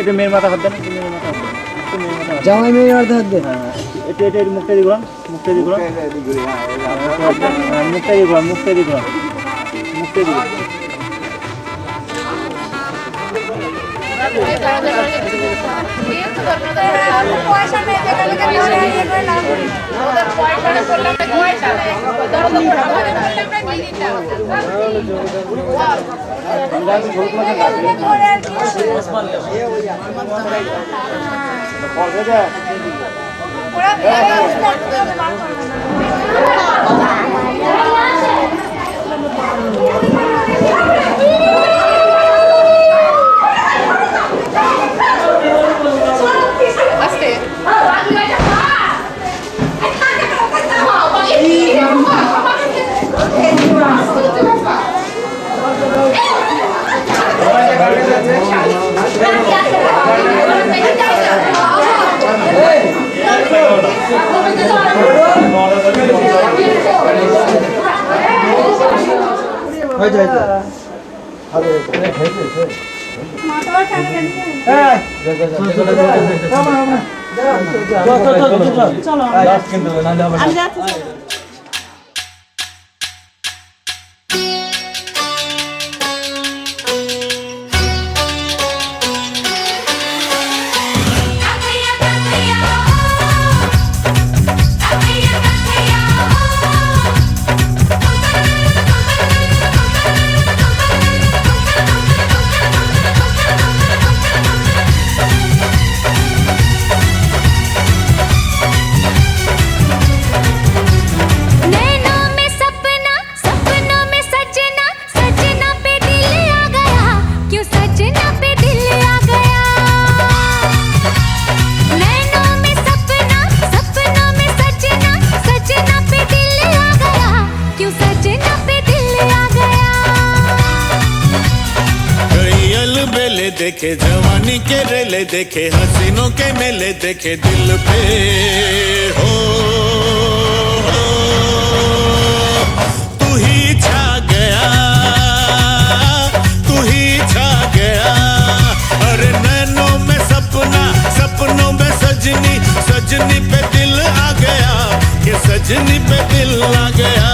এটা মেয়ের মাথা হাত দেন, জামাই মেয়ের মাথা হাত দেন। এটা মুখটা দিয়ে ঘোরান, মুখটা দিয়ে ঘোরান, মুখটা দিয়ে ঘোরান, মুখটা দিয়ে ঘোরান, মুখটা দিয়ে ঘোরান। देखे जवानी के रेले देखे हसीनों के मेले देखे दिल पे हो तू ही छा गया, तू ही छा गया। अरे नैनों में सपना, सपनों में सजनी, सजनी पे दिल आ गया, ये सजनी पे दिल आ गया।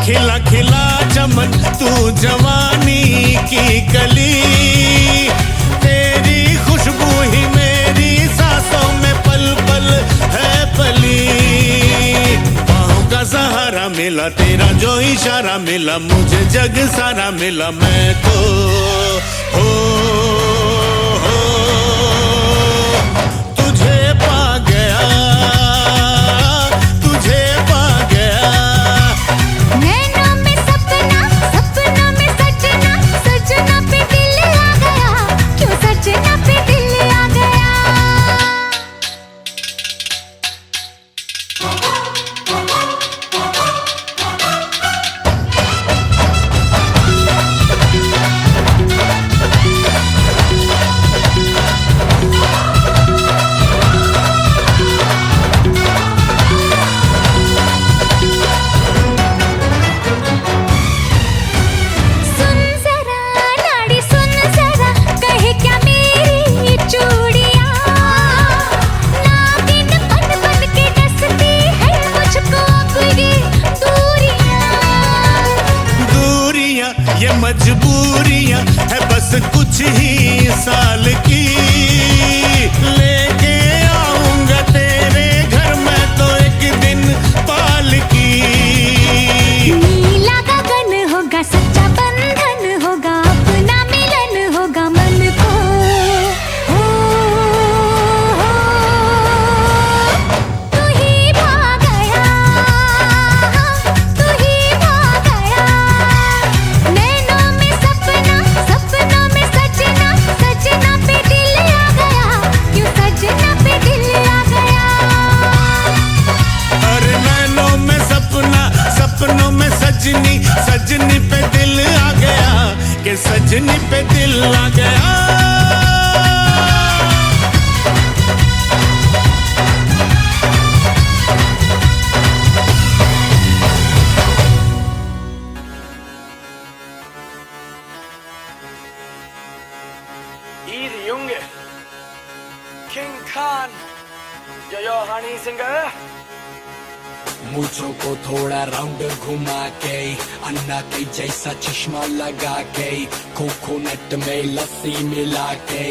खिला खिला चमन तू जवानी की कली, तेरी खुशबू ही मेरी सांसों में पल पल है पली। बाहों का सहारा मिला तेरा जो इशारा मिला, मुझे जग सारा मिला। मैं तो हो तुझे पा गया, तुझे पा गया। सजनी सजनी पे दिल आ गया कि सजनी पे दिल आ गया Junge, King Khan, yo honey singer. मूंछों को थोड़ा राउंड घुमा के अन्ना के जैसा चश्मा लगा के कोकोनट में लस्सी मिला के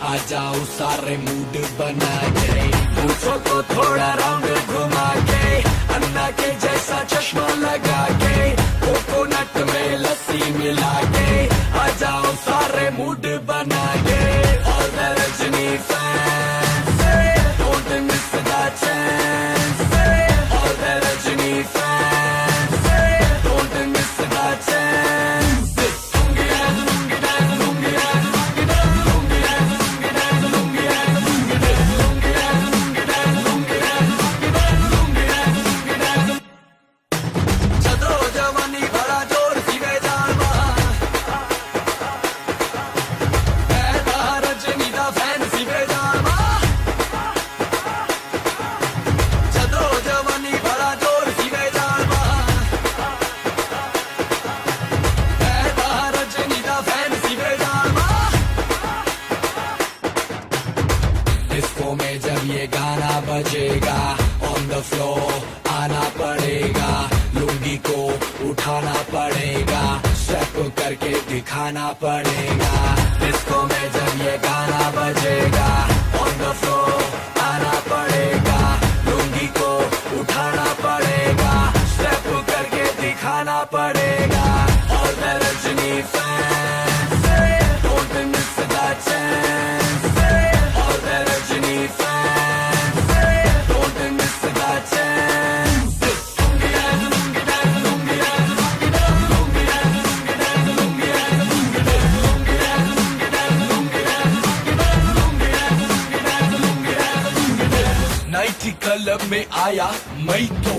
आ जाओ सारे मूड बना के मूंछों को थोड़ा राउंड घुमा के अन्ना के जैसा चश्मा लगा के कोकोनट में लस्सी मिला के आ जाओ सारे मूड बना के All the Rajni fans don't miss the chance All the Rajni fans don't miss the chance चलो जवानी बड़ा जोर सी बेजान रजनी दा फैन सी बेजान चलो जवानी बड़ा जोर सी बेजान रजनी दा फैन सी बेजान डिस्को में जब ये गाना बजेगा ऑन द फ्लोर आना पड़ेगा लुंगी को उठाना पड़ेगा स्टेप करके दिखाना पड़ेगा डिस्को में जब ये गाना बजेगा ऑन द फ्लोर आना पड़ेगा लुंगी को उठाना पड़ेगा स्टेप करके दिखाना पड़ेगा और the Rajni fans don't miss the chance और the Rajni fans don't miss the chance nighty club में आया मैं तो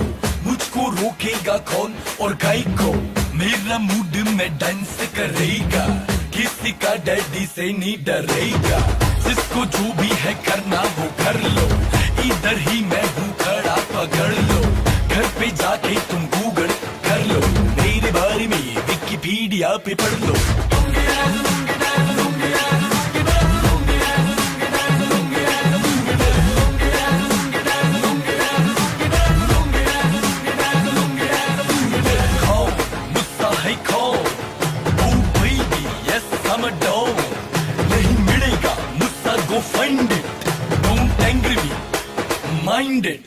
मुझको रोकेगा कौन और गाय को मेरा मूड में डांस करेगा किसी का डैडी से नहीं डरेगा जिसको जो भी है करना वो कर लो इधर ही मैं हूँ खड़ा पकड़ लो घर पे जाके तुम गूगल कर लो मेरे बारे में विकिपीडिया पे पढ़ लो Find it, don't angry me, mind it.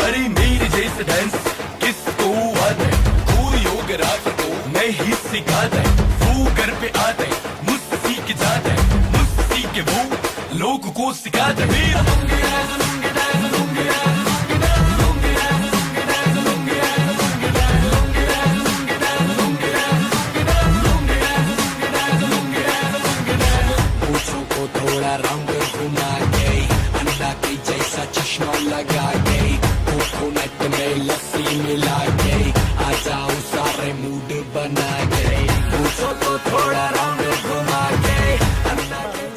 अरे मेरे जैसे डांस किसको आता है कोरियोग्राफर को मैं ही सिखाता है वो घर पे आता है मुझसे सीख जाता है मुझसे सीख के वो लोगों को सिखाता है मेरा थोड़ा राउंड घुमा के अंडा के जैसा चश्मा लगा के कोकोनट में लस्सी मिला के आ जाओ सारे मूड बना के पूछो तो थोड़ा राउंड घुमा के अंडा के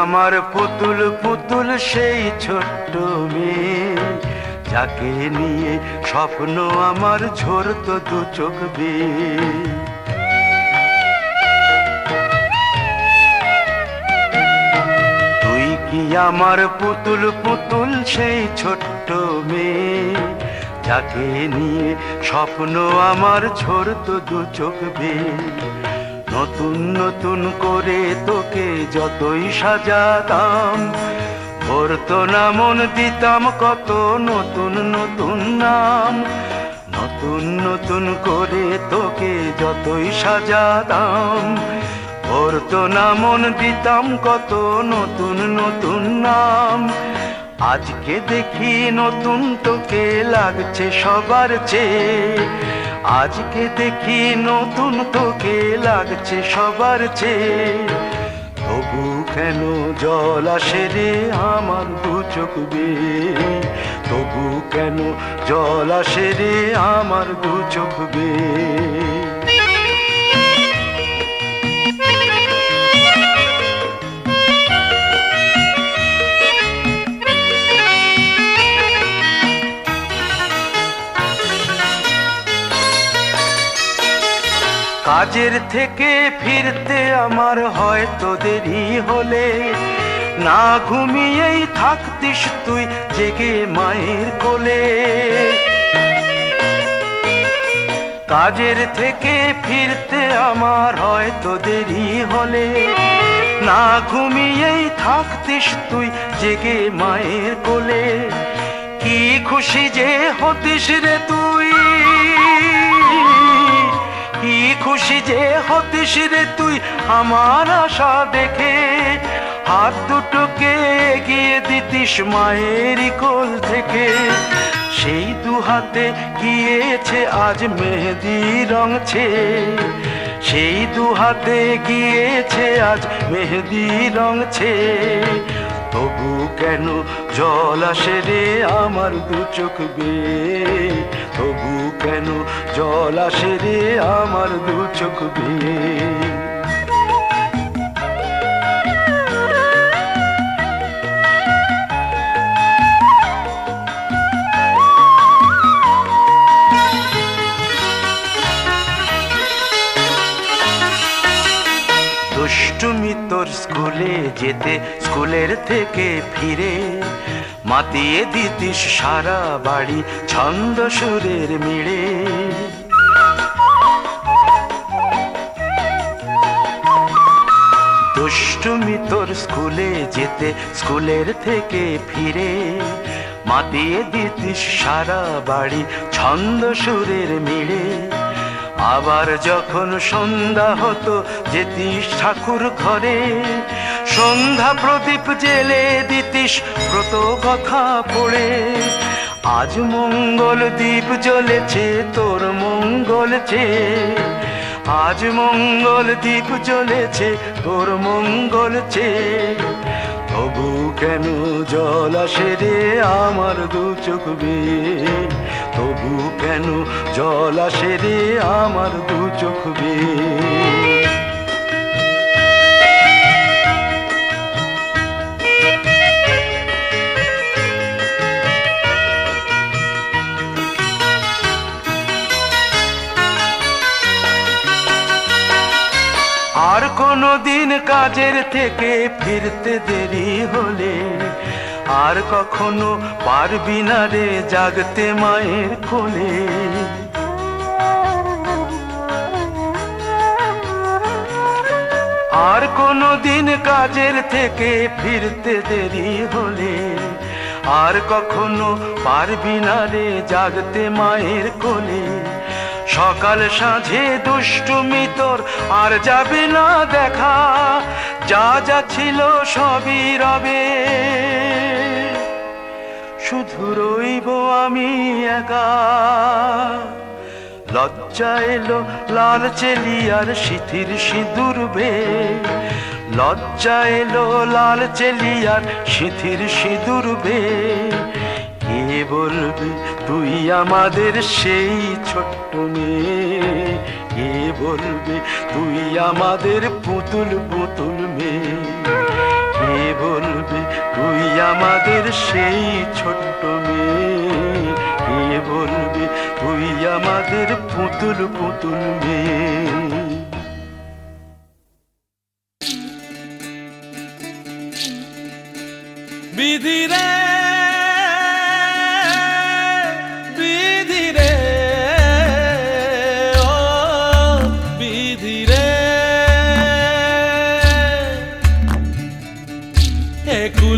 আমার পুতুল পুতুল সেই ছোট্ট মেয়ে যাকে নিয়ে স্বপ্ন আমার ঝরতো দু চোখ বেয়ে তুই কি আমার পুতুল পুতুল সেই ছোট্ট মেয়ে যাকে নিয়ে স্বপ্ন আমার ঝরতো দু চোখ বেয়ে নতুন নতুন করে তোকে যতই সাজাতাম, ভরতো না মন, দিতাম কত নতুন নতুন নাম। নতুন নতুন করে তোকে যতই সাজাতাম, ভরতো না মন, দিতাম কত নতুন নতুন নাম। আজকে দেখি নতুন তোকে লাগছে সবার চেয়ে, আজকে দেখি নতুন তোকে লাগছে সবার চেয়ে। তবু কেন জল আসে রে আমার দু চোখ বেয়ে, তবু কেন জল আসে রে আমার দু চোখ বেয়ে। কাজের থেকে ফিরতে আমার হয়তো দেরি হলে, না ঘুমিয়েই থাকতিস তুই জেগে মায়ের কোলে। কাজের থেকে ফিরতে আমার হয়তো দেরি হলে, না ঘুমিয়েই থাকতিস তুই জেগে মায়ের কোলে। কি খুশি যে হতিস রে তুই, কি খুশি যে হতিস রে তুই আমার আশা দেখে। হাত দুটোকে এগিয়ে দিতিস মায়েরই কোল থেকে, সেই দু হাতে গিয়েছে আজ মেহেদি রং ছেয়ে, সেই দু হাতে গিয়েছে আজ মেহেদি রং ছেয়ে। তবু কেন জল আসে রে আমার দু চোখ বেয়ে, তবু কেন জল আসে রে আমার দু চোখ বেয়ে। দুষ্টুমি তোর স্কুলে যেতে, স্কুলের থেকে ফিরে মাতিয়ে দিতিস সারা বাড়ি ছন্দ সুরের মিড়ে। দুষ্টুমি তোর স্কুলে যেতে, স্কুলের থেকে ফিরে মাতিয়ে দিতিস সারা বাড়ি ছন্দ সুরের মিড়ে। আবার যখন সন্ধ্যা হতো যেতিস ঠাকুর ঘরে, সন্ধ্যা প্রদীপ জেলে দিতিস ব্রত কথা পড়ে। আজ মঙ্গল দ্বীপ জ্বলেছে তোর মঙ্গল চেয়ে, আজ মঙ্গল দ্বীপ জ্বলেছে তোর মঙ্গল চেয়ে। তবু কেন জল আসে রে আমার দু চোখ বেয়ে, তবু কেন জল আসে রে আমার দু চোখ বেয়ে। আর কোনো দিন কাজের থেকে ফিরতে দেরি হলে, আর কখনো পারবি না রে জাগতে মায়ের কোলে। আর কোনো দিন কাজের থেকে ফিরতে দেরি হলে, আর কখনো পারবি না রে জাগতে মায়ের কোলে। সকাল সাঁঝে দুষ্টুমি তোর আর যাবে না দেখা, যা যা ছিল সবই রবে, শুধু রইব আমি একা। লজ্জা এলো লাল চেলিয়ার সিথির সিঁদুর বেয়ে, লজ্জা এলো লাল চেলিয়ার সিথির সিঁদুর বেয়ে। কে বলবে তুই আমাদের সেই ছোট্ট মেয়ে, কে বলবে তুই আমাদের পুতুল পুতুল মেয়ে, কে বলবে তুই আমাদের সেই ছোট্ট মেয়ে, কে বলবে তুই আমাদের পুতুল পুতুল মেয়ে। বিধি রে বিধি রে ও বিধি রে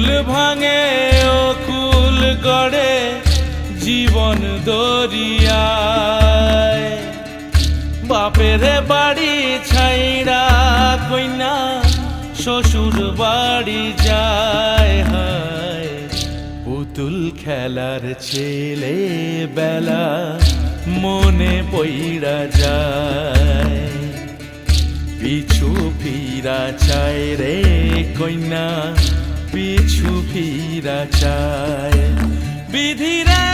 কুল ভাঙে ও কুল গড়ে জীবন দরিয়ায় বাপের বাড়ি ছাইড়া কইনা শ্বশুর বাড়ি যায় হায় পুতুল খেলার ছেলে বেলা মনে পইড়া যায় পিছু ফিরা চায় রে কইনা পিছু ফিরা চায় বিধিরে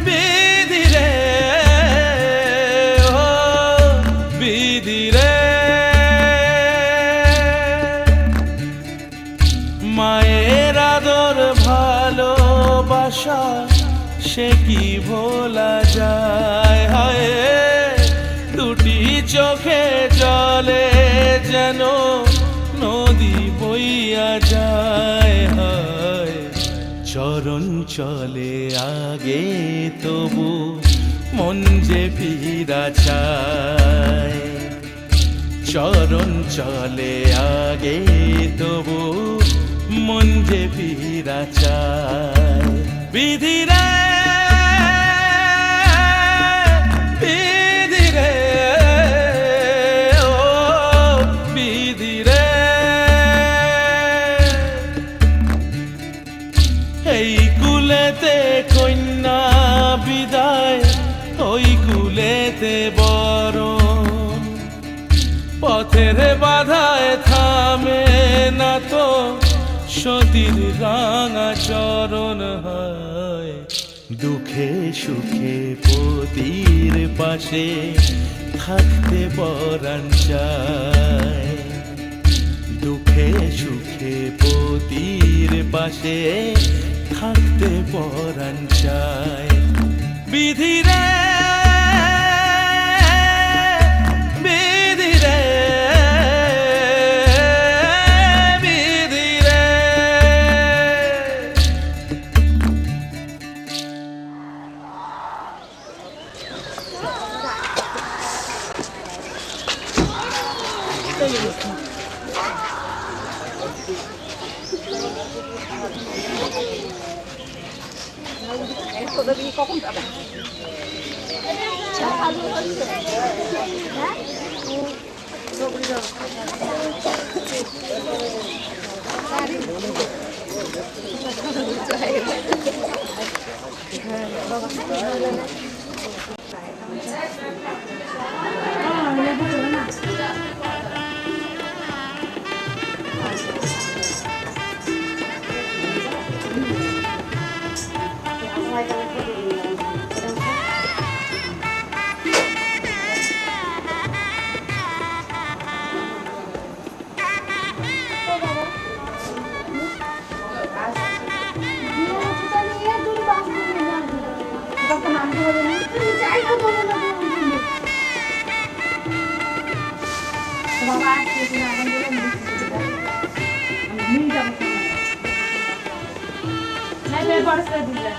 বিধিরে ও বিধিরে মায়ের আদর ভালোবাসা সে কি ভোলা যায় হায় দুটি চোখে জলে যেন নদী বইয়া যায় হায় চরণ চলে আগে তবু মন যে ফিরা চায় চরণ চলে আগে তবু মন যে ফিরা চায় বিধিরে বিধিরে ও বিধিরে এই কুলেতে কন্যা বিদায় ওই কুলেতে বরণ পথের বাধায় থামে না তো সতীর রাঙা চরণ হয় দুঃখে সুখে পতির পাশে থাকতে পরাণ চায় দুঃখে সুখে পতির পাশে থাকতে পরাণ চায় বিধিরে বিধিরে বিধিরে কখন যাবে দিলে